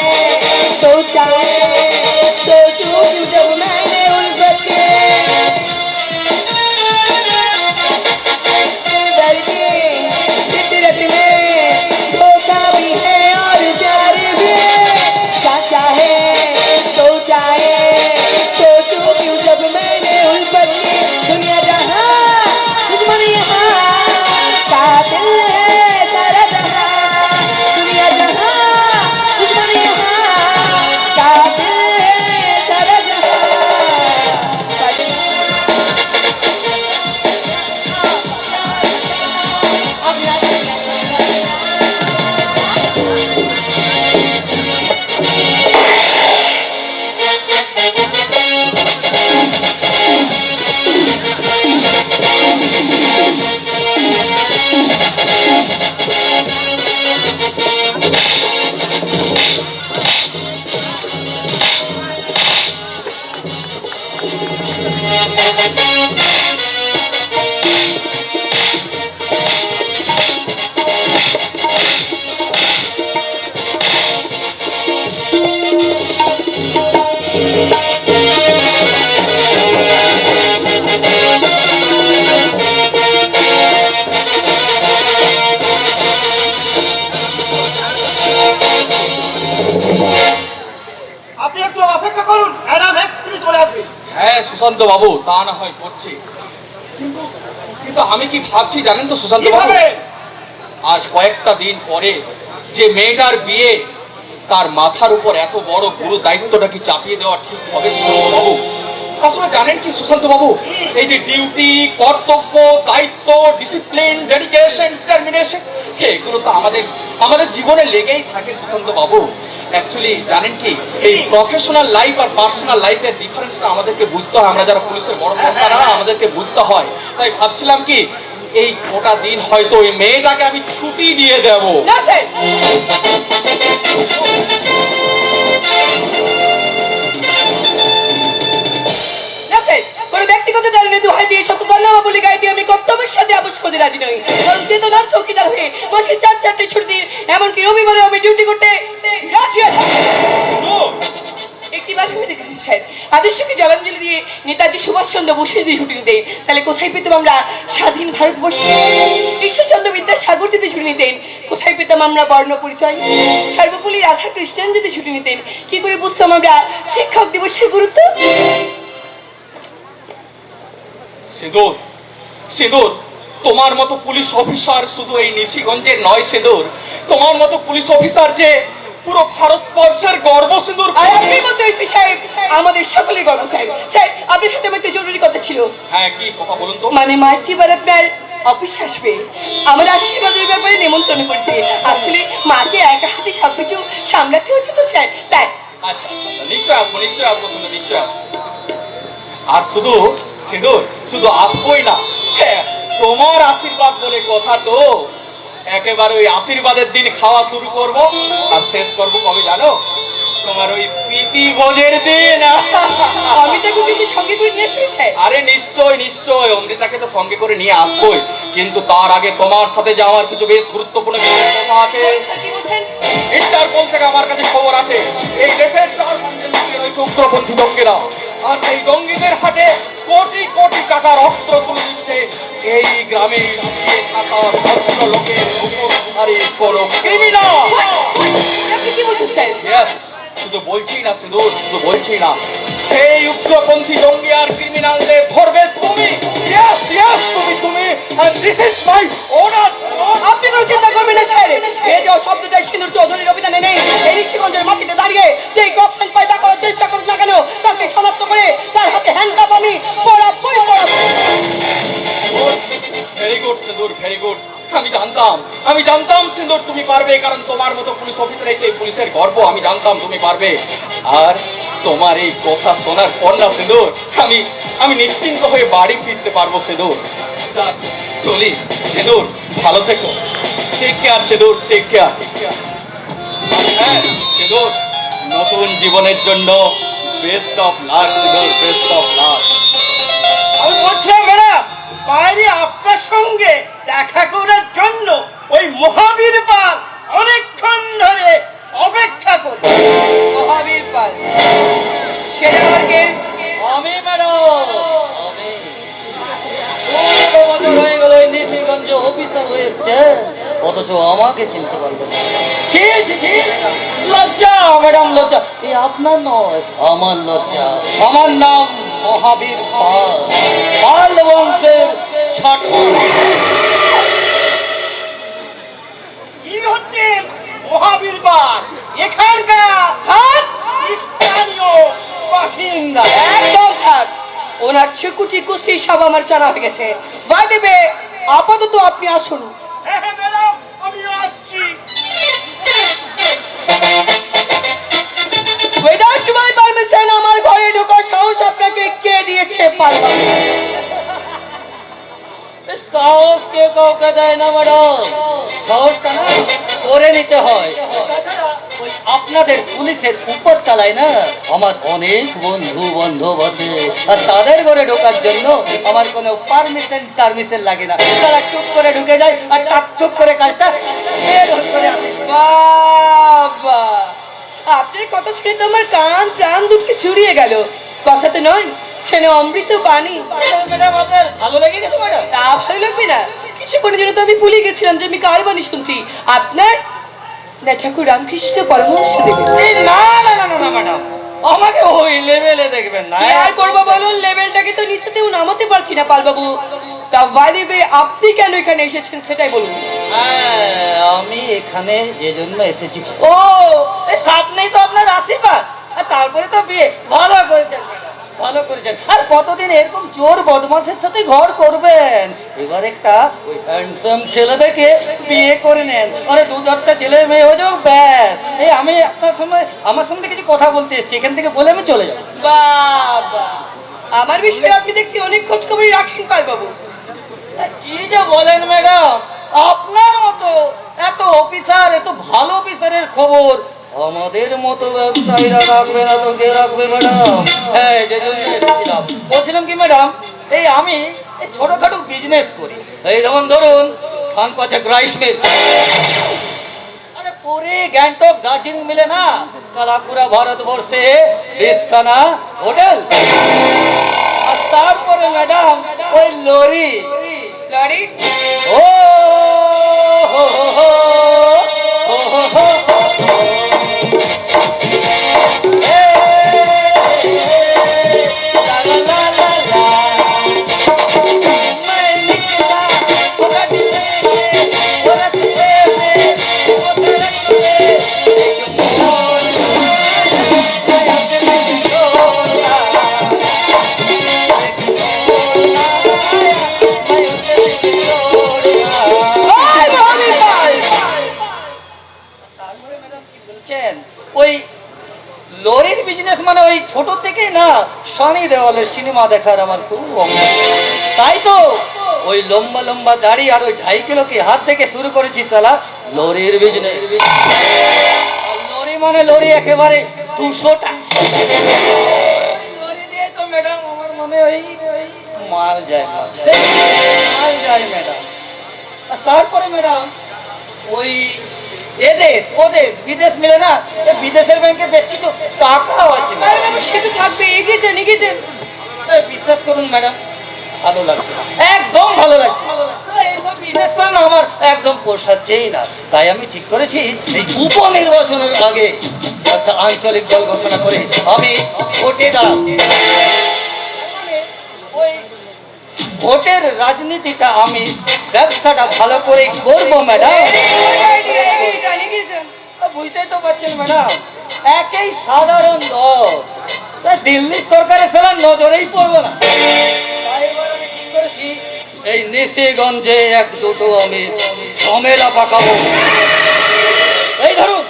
तो चूक जब मैंने उल्फत के। दिल भर के फितरत में धोखा भी है और प्यार भी है, चाहे तो चूक जब मैंने उल्फत की। दुनिया जहां दुश्मन यहाँ कातिल है सारा जहां, दुनिया जहां दुश्मन यहाँ कातिल है सारा जहां। আপনি একটু অপেক্ষা করুন, ম্যাডাম এক্ষুনি চলে আসবে। হ্যাঁ সুশান্ত বাবু, তা না হয় করছি, কিন্তু কিন্তু আমি কি ভাবছি জানেন তো সুশান্ত বাবু, কিভাবে? আজ কয়েকটা দিন পরে যে মেয়েটার বিয়ে, তার মাথার উপর এত বড় গুরু দায়িত্বটা কি চাপিয়ে দেওয়া ঠিক হবে সুশান্ত বাবু? আসলে জানেন কি সুশান্ত বাবু, এই যে ডিউটি, কর্তব্য, দায়িত্ব, ডিসিপ্লিন, ডেডিকেশন, ডিটারমিনেশন, এগুলো তো আমাদের জীবনে লেগেই থাকে সুশান্ত বাবু। অ্যাকচুয়ালি জানেন কি, এই প্রফেশনাল লাইফ আর পার্সোনাল লাইফের ডিফারেন্সটা আমাদেরকে বুঝতে হয়। আমরা যারা পুলিশের বড় কর্তারা, আমাদেরকে বুঝতে হয়। তাই ভাবছিলাম কি, এই গোটা দিন হয়তো ওই মেয়েটাকে আমি ছুটি দিয়ে দেব। না স্যার, না স্যার, কোনো ব্যক্তিগত কারণে দোহাই দিয়ে সত্য দল্লামা বলে গায়ে দিয়ে আমি কর্তব্যের সাথে আপোষ করতে রাজি নই। কারণ চেতনার চৌকিদার হয়ে মাসে 4-4টে ছুটি দিন, এমনকি রবিবারে আমি ডিউটি করতে রাজি আছি। একটি বাধা দেখেছেন স্যার, আদর্শকে জলাঞ্জলি দিয়ে নেতাজি সুভাষচন্দ্র বসুর দিয়ে ছুটি নিতেন, তাহলে কোথায় পেতাম আমরা স্বাধীন ভারতবর্ষে? ঈশ্বরচন্দ্র বিদ্যাসাগর যদি ছুটি নিতেন, কোথায় পেতাম আমরা বর্ণ পরিচয়? সর্বপল্লী রাধা কৃষ্ণন যদি ছুটি নিতেন, কি করে বুঝতাম আমরা শিক্ষক দিবসের গুরুত্ব? সিঁদুর, সিঁদুর, তোমার মতো পুলিশ অফিসার শুধু এই নিশিগঞ্জের নয় সিঁদুর, তোমার মতো পুলিশ অফিসার যে পুরো ভারতবর্ষের গর্ব সিঁদুর। আর আপনি মতো এই সাহেব আমাদের সকলের গর্ব স্যার। স্যার, আপনার সাথে আমার একটা জরুরি কথা ছিল। হ্যাঁ, কি কথা বলুন তো? মানে মাতৃবার আপনার অফিস আসবে, আমার আশীর্বাদের ব্যাপারে নিমন্ত্রণ করতে। আসলে মাকে একা হাতে সবকিছু সামলাতে হচ্ছে তো স্যার, তাই। আচ্ছা, নিশ্চয় আসবো, নিশ্চয় আসবো, তুমি নিশ্চয় আসবো। আর শুধু সিঁদুর, শুধু আসবোই না, হ্যাঁ, তোমার আশীর্বাদ বলে কথা তো, একেবারে ওই আশীর্বাদের দিন খাওয়া শুরু করব আর শেষ করব কবে জানো? তোমার ওই প্রীতি ভোজের দিন। আমি তাকে কিন্তু সঙ্গে করে নিয়ে আসবো স্যার। আরে নিশ্চয় নিশ্চয়, অমৃতাকে তো সঙ্গে করে নিয়ে আসবোই, কিন্তু তার আগে তোমার সাথে যে আমার কিছু বেশ গুরুত্বপূর্ণ বিষয় কথা আছে। স্যার, কি বলছেন? ইন্টারপোল থেকে আমার কাছে খবর আছে, এই দেশের চার মন্দির ওই উগ্রপন্থী জঙ্গিরা, আর সেই জঙ্গিদের হাতে কোটি কোটি টাকার অস্ত্র তুলে দিচ্ছে এই গ্রামে লুকিয়ে থাকা ভদ্র লোকের উপরে কোনো ক্রিমিনাল। আপনি কি বলছেন স্যার? Yes, শুধু বলছি না সিঁদুর, শুধু বলছি না, সেই উগ্রপন্থী জঙ্গি আর ক্রিমিনালদের ধরবে তুমি। Yes, yes, তুমি and this is my order. আপনি কোনো চিন্তা করবেন না স্যার, এই যে শব্দটাই সিঁদুর চৌধুরীর অভিধানে নেই। এই ঋষিগঞ্জের মাটিতে দাঁড়িয়ে যে কপশন পয়দা করার চেষ্টা করুক না কেন, তাকে শনাক্ত করে তার হাতে হ্যান্ডকাপ আমি পরাবই পরাবো। ভেরি গুড সিঁদুর, ভেরি গুড। আমি জানতাম সিঁদুর তুমি পারবে, কারণ তোমার মতো পুলিশ অফিসারই তো এই পুলিশের গর্ব। আমি জানতাম তুমি পারবে। আর তোমার এই কথা শোনার পর না সিঁদুর, আমি নিশ্চিন্ত হয়ে বাড়ি ফিরতে পারবো সিঁদুর। চলি সিঁদুর, ভালো থেকো। টেক কেয়ার সিঁদুর, টেক কেয়ার। হ্যাঁ সিঁদুর, নতুন জীবনের জন্য বেস্ট অফ লাক সিঁদুর, বেস্ট অফ লাক। আমি বলছিলাম ম্যাডাম, বাইরে আপনার সঙ্গে দেখা করার জন্য ওই মহাবীর পাল অনেকক্ষণ ধরে অপেক্ষা করছে। মহাবীর পাল, সেটা আমার কে? আমি ম্যাডাম, আমি বছর হয়ে গেল এই নিশিগঞ্জে অফিসার হয়েছে, অথচ আমাকে চিনতে পারবে না। ছি ছি ছি, লজ্জা ম্যাডাম, লজ্জা। এই আপনার নয়, আমার লজ্জা। আমার নাম মহাবীর পাল, পাল বংশের ছাটমান। কি হচ্ছে মহাবীর পাল? এখানকার থাক, স্থানীয় বাসিন্দা। একদম থাক। ওনার ছিকুটি কুস্তি সব আমার জানা হয়ে গেছে। বাই দেবে, আপাতত আপনি আসুন। হ্যাঁ হ্যাঁ ম্যাডাম, আমি আসছি। উইদাউট মাই পারমিশন আমার ঘরে ঢোকার সাহস আপনাকে কে দিয়েছে পালবা? সাহস কে কাউকে দেয় না ম্যাডাম, সাহসটা না করে নিতে হয়। তাছাড়া ওই আপনাদের পুলিশের উপর তলায় না আমার অনেক বন্ধু বান্ধব আছে, আর তাদের ঘরে ঢোকার জন্য আমার কোনো পারমিশন লাগে না। তারা টুক করে ঢুকে যায় আর টাক টুক করে কাজটা বের করে আসে। বাবা, আপনার কথা শুনে তো আমার কান প্রাণ দুটোকে জুড়িয়ে গেল। কথা তো নয়, ছেলে অমৃত বাণী। ম্যাডাম, আপনার ভালো লেগে গেছে ম্যাডাম? তা ভালো লাগবে না? কিছুক্ষণের জন্য তো আমি ভুলে গেছিলাম যে আমি কার বাণী শুনছি। আপনার না ঠাকুর রামকৃষ্ণ পরমহংস দেবের। এই না না না না না ম্যাডাম, আমাকে ওই লেভেলে দেখবেন না। কি আর করবো বলুন, লেভেলটাকে তো নিচেতেও নামাতে পারছি না পালবাবু। তা বাইরে আপনি কেন এখানে এসেছেন সেটাই বলুন। হ্যাঁ, আমি এখানে যে জন্য এসেছি, ও এই সামনেই তো আপনার আশীর্বাদ, আর তারপরে তো বিয়ে। ভালো করেছেন ম্যাডাম, ভালো করেছেন। আর কতদিন এরকম চোর বদমাশের সাথে ঘর করবেন? এবার একটা ওই হ্যান্ডসাম ছেলে দেখে বিয়ে করে নেন, আরে দু চারটা ছেলে মেয়ে হয়ে যাও, ব্যাস। এই আমি আমার সঙ্গে কিছু কথা বলতে এসেছি, এখান থেকে বলে আমি চলে যাবো। বাবা, আমার বিষয়ে আপনি দেখছি অনেক খোঁজ খবরই রাখেন পাল বাবু। কি যে বলেন ম্যাডাম, আপনার মতো এত অফিসার, এত ভালো অফিসারের খবর আমাদের মতো ব্যবসায়ীরা রাখবে না তো কে রাখবে ম্যাডাম? হ্যাঁ, যে জন্য এসেছিলাম বলছিলাম কি ম্যাডাম, এই আমি এই ছোটখাটো বিজনেস করি, এই যেমন ধরুন খান পাচক রাইস মিল, আরে পুরী গ্যাংটক দার্জিলিং মিলে না সারা পুরা ভারতবর্ষে 20খানা হোটেল, আর তারপরে ম্যাডাম ওই লরি লরি ও হো হো হো হো হো হো এ লা লা লা লা লা मैं निकला ओरा दिले ओरा दिले ओरा दिले एक मोर आया ते छोड़ा ওই লরির বিজনেস মানে ওই ছোট থেকে না সানি দেওয়ালের সিনেমা দেখার আমার খুব অভ্যাস। তাই তো ওই লম্বা লম্বা দাড়ি আর ওই 2.5 কিলো কি হাত থেকে শুরু করেছি সালা লরির বিজনেস। লরি মানে লরি একেবারে 200টা লরি দিয়ে তো ম্যাডাম আমার মনে ওই মাল যায় মাল যায় ম্যাডাম। আর তারপরে ম্যাডাম ওই এদেশ ওদেশ বিদেশ মিলে না, বিদেশের ব্যাংকে বেশ কিছু টাকাও আছে। আরে বাবু, সে তো থাকবে, এগিয়ে যান এগিয়ে যান। বিশ্বাস করুন ম্যাডাম, ভালো লাগছে না, একদম ভালো লাগছে না। এইসব বিজনেস করে না আমার একদম পোষাচ্ছেই না। তাই আমি ঠিক করেছি এই উপনির্বাচনের আগে একটা আঞ্চলিক দল ঘোষণা করে আমি ভোটে দাঁড়াবো। মানে ওই ভোটের রাজনীতিটা আমি ব্যবসাটা ভালো করে করবো ম্যাডাম। এগিয়ে যান এগিয়ে যান। বুঝতেই তো পারছেন ম্যাডাম, একই সাধারণ দল, দিল্লি সরকারের ফেরার নজরেই পড়বো না। তাই এবার আমি ঠিক করেছি এই নিশিগঞ্জে 1-2টো আমি ঝামেলা পাকাবো। এই ধরুন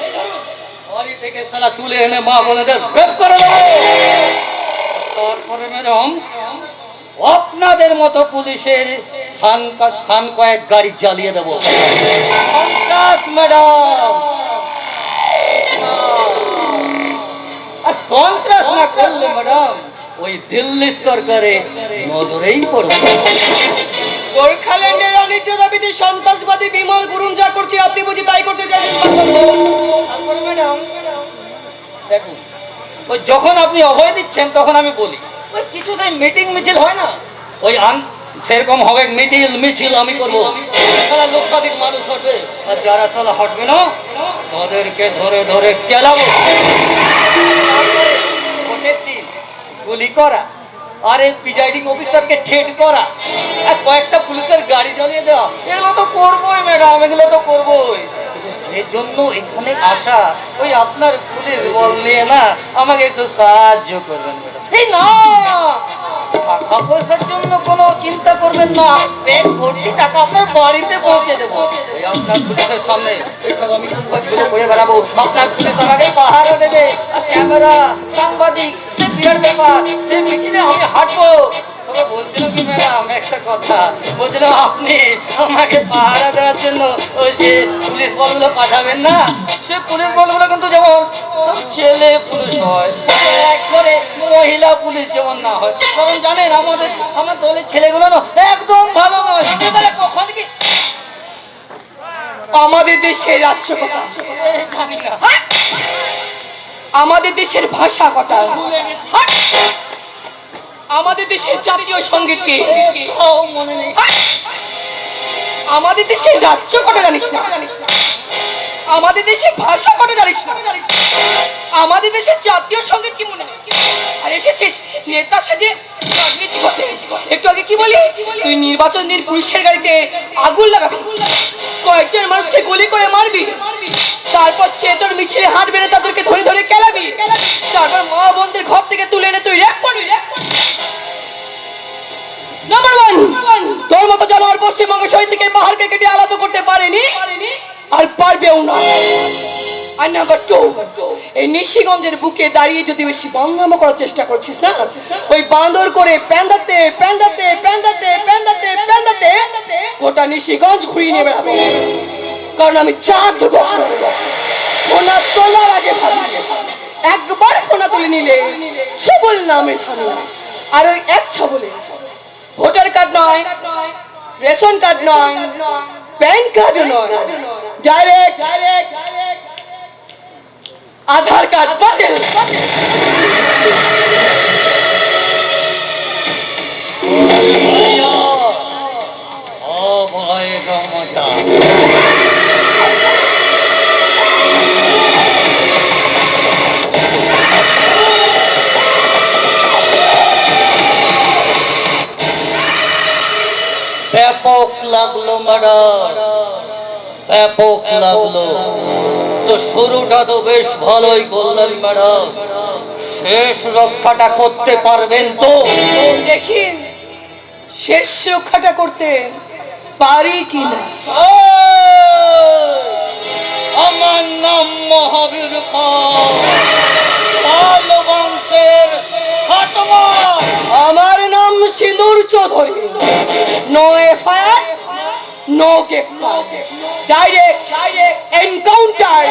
বাড়ি থেকে সালা তুলে এনে মা বোনেদের রেপ করে দেবো। তারপরে ম্যাডাম আপনাদের মতো পুলিশের খান কয়েক গাড়ি জ্বালিয়ে দেবো। ম্যাডাম আর সন্ত্রাস না করলে ম্যাডাম ওই দিল্লি সরকারে নজরেই পড়বে। গোর্খাল্যান্ডের অনিচ্ছ দাবিতে সন্ত্রাসবাদী বিমল গুরুং যা করছে আপনি বুঝি তাই করতে চাইছেন? তারপরে ম্যাডাম দেখুন, ওই যখন আপনি অভয় দিচ্ছেন তখন আমি বলি ওই কিছু মিটিং মিছিল হয় না, ওই সেরকম হবে মিছিল আমি করবো। সারা লক্ষাধিক মানুষ হটবে, আর যারা সালা হটবে না তাদেরকে ধরে ধরে চালাবো। ভোটের দিন গুলি করা, আর এই প্রিজাইডিং অফিসারকে ঠেট করা, আর কয়েকটা পুলিশের গাড়ি জ্বালিয়ে দেওয়া, এগুলো তো করবোই ম্যাডাম, এগুলো তো করবোই। যে জন্য এখানে আসা, ওই আপনার পুলিশ বল নিয়ে না আমাকে একটু সাহায্য করবেন ম্যাডাম। এই না, টাকা পয়সার জন্য কোনো চিন্তা করবেন না, ব্যাগ ভর্তি টাকা আপনার বাড়িতে পৌঁছে দেবো। এই আপনার পুলিশের সামনে এইসব আমি কাজগুলো করে বেড়াবো, আপনার পুলিশ আমাকে পাহারা দেবে, আর ক্যামেরা সাংবাদিক সে বিরাট ব্যাপার, সে মিটিংয়ে আমি হাঁটবো। তবে বলছিলাম কি ম্যাডাম একটা কথা, বলছিলাম আপনি আমাকে পাহারা দেওয়ার জন্য ওই যে পুলিশ বলগুলো পাঠাবেন না, সে পুলিশ বলগুলো কিন্তু যেমন সব ছেলে পুলিশ হয়, একবারে মহিলা পুলিশ যেমন না হয়। কারণ জানেন আমার দলের ছেলেগুলো না একদম ভালো নয়, কখন কি আমাদের দেশের রাজ্য কথা জানি না, আমাদের দেশের ভাষা কটা, ভুলে গেছি, আমাদের দেশের জাতীয় সঙ্গীত কি, মনে নেই, আমাদের দেশের রাজ্য কটা জানিস না, আমাদের দেশের ভাষা কটা জানিস না, আমাদের দেশের জাতীয় সঙ্গীত কি মনে নেই। আর এসেছিস নেতা সেজে রাজনীতি করতে। একটু আগে কি বলি, তুই নির্বাচন দিন পুলিশের গাড়িতে আগুন লাগাবি, কয়েকজন মানুষকে গুলি করে মারবি, তারপর চেতর মিছিলে হাঁটবে না তাদেরকে ধরে ধরে কেলাবি, তারপর মা বোনদের ঘর থেকে তুলে এনে তুই র্যাপ করবি। যত জানোয়ার পশ্চিমবঙ্গ শহীদ থেকে পাহাড়কে কেটে আলাদা করতে পারেনি আর পারবেও না। আর নাম্বার 2, এই নিশিগঞ্জের বুকে দাঁড়িয়ে যদি বেশি বাংলামো করার চেষ্টা করছিস না, ওই বান্দর করে প্যান্দাতে প্যান্দাতে প্যান্দাতে প্যান্দাতে প্যান্দাতে গোটা নিশিগঞ্জ ঘুরিয়ে নেবে হবে। কারণ আমি চাঁদ ফোনা তোলার আগে ভাবি, একবার ফোনা তুলে নিলে ছবল নামে থামে না। আর ওই এক ছবলে ভোটার কার্ড নয়, রেশন কার্ড নয়, প্যান কার্ড নয়, ডাইরেক্ট আধার কার্ড বাতিল। ব্যাপক লাগলো ম্যাডাম, ব্যাপক লাগলো। তো শুরুটা তো বেশ ভালোই করলেন ম্যাডাম, শেষ রক্ষাটা করতে পারবেন তো? দেখি শেষ রক্ষাটা করতে পারি কিনা। আমার নাম মহাবীর পাল বংশের ফাতমা। আমার নাম সিঁদুর চৌধুরী। নো এফআইআর, নো গ্রেফতার, ডাইরেক্ট এনকাউন্টার।